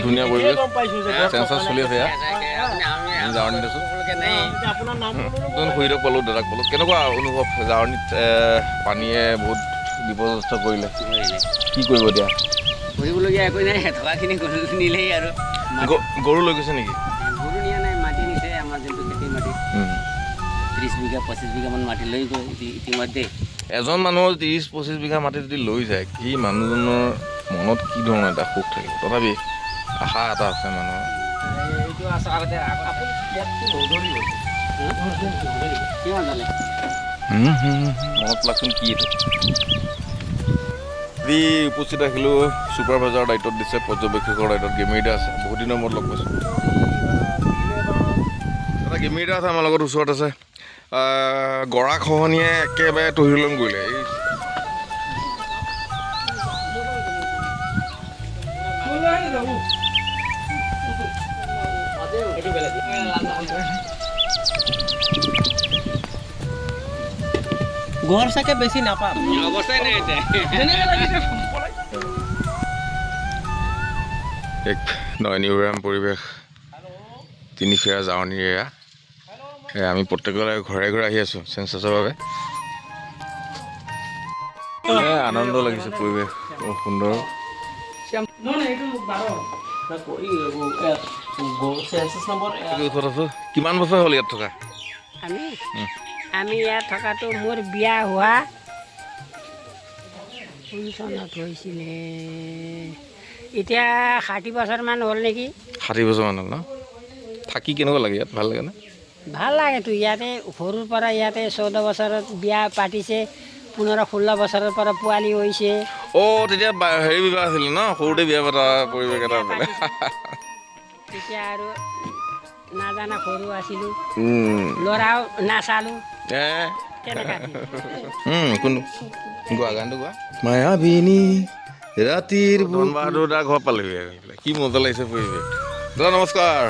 ধুনীয়া পৰিৱেশ চেঞ্চাছ চলি আছে ইয়াত জাৰ্ণিত আছোঁ খুৰীদক পালোঁ দাদাক পালোঁ কেনেকুৱা অনুভৱ জাৰ্ণিত পানীয়ে বহুত বিপদগ্ৰস্ত কৰিলে কি কৰিব এতিয়া কৰিবলগীয়া একো নাই থকাখিনি গৰু নিলেই আৰু গৰু লৈ গৈছে নেকি গৰু নিয়া নাই মাটি নিছে আমাৰ যোনটো খেতিৰ মাটি 30 বিঘা 25 বিঘামান মাটি লৈ গৈ ইতিমধ্যে এজন মানুহৰ 30-25 বিঘা মাটি যদি লৈ যায় কি মানুহজনৰ মনত কি ধৰণৰ এটা সুখ থাকিব তথাপি আশা এটা আছে মানুহৰ এইটো আশা আগতে আপুনি কিমান জানে মনত লাগচোন কি এইটো আজি উপস্থিত আহিলোঁ ছুপাৰভাইজাৰৰ দায়িত্বত দিছে পৰ্যবেক্ষকৰ দায়িত্বত গেমিৰিদা আছে বহুত দিনৰ মূৰত লগ পাইছোঁ দাদা গেমিৰিদা আছে আমাৰ লগত ওচৰত আছে গৰাখহনীয়ে একেবাৰে তহিলং কৰিলে এই ঘৰ চাগে বেছি নাপাম অৱস্থাই নাই এক নয়নিৰাম পৰিৱেশ তিনিফেৰা জাৰ্ণিৰ এয়া আমি প্ৰত্যেকৰে ঘৰে ঘৰে আহি আছোঁ চেঞ্চাছৰ বাবে আনন্দ লাগিছে পৰিৱেশ খুব সুন্দৰ কিমান বছৰ হ'ল ইয়াত থকা আমি ইয়াত থকাটো মোৰ বিয়া হোৱা কোন চনত হৈছিলে এতিয়া 60 বছৰমান হ'ল নেকি 60 বছৰমান হ'ল ন থাকি কেনেকুৱা লাগে ইয়াত ভাল লাগে নে ভাল লাগেতো ইয়াতে সৰুৰ পৰা ইয়াতে 14 বছৰত বিয়া পাতিছে 15-16 বছৰৰ পৰা পোৱালি হৈছে তেতিয়া হেৰি বিবাহ আছিলে ন সৰুতে বিয়া পতা পৰিৱেশ এটা আছিলে তেতিয়া আৰু নাজানা সৰু আছিলোঁ ল'ৰাও নাচালোঁ কোন গোৱা গানটো গোৱা মায়াবিনী ৰাতিৰ বাহাদুৰ দা ঘৰ পালেহি কি মজা লাগিছে পৰিৱেশ দাদা নমস্কাৰ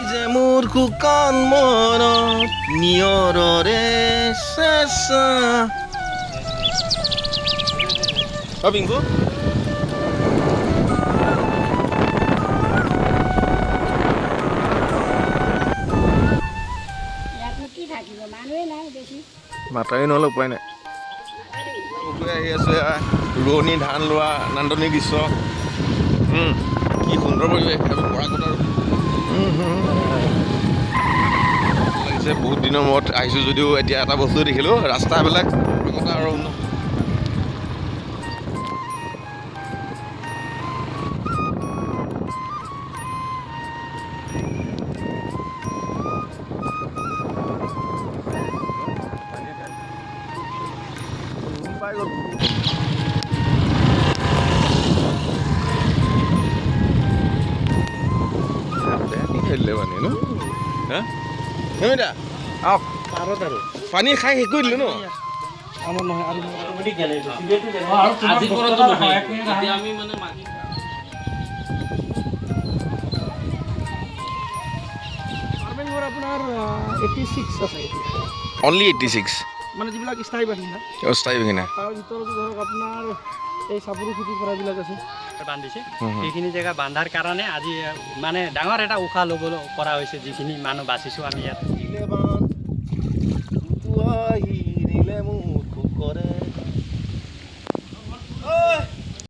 যে মোৰ শুকান মনত নিয়ৰৰে চেঁচা পিংকু মাতাৰি নহ'লে উপায় নাই আহি আছে ৰোৱনী ধান লোৱা নান্দনিক দৃশ্য কি সুন্দৰ পৰিৱেশ লাগিছে বহুত দিনৰ মূৰত আহিছোঁ যদিও এতিয়া এটা বস্তু দেখিলোঁ ৰাস্তাবিলাক আৰু পানী খাই শেষ কৰি দিলো ন অনলি 86 মানে যিবিলাক স্থায়ী বাসিন্দা স্থায়ী বাসিন্দা তাৰ ভিতৰতো ধৰক আপোনাৰ এই চাপৰি খেতি কৰাবিলাক আছে বান্ধিছে সেইখিনি জেগা বান্ধাৰ কাৰণে আজি মানে ডাঙৰ এটা উশাহ ল'ব পৰা হৈছে যিখিনি মানুহ বাচিছোঁ আমি ইয়াত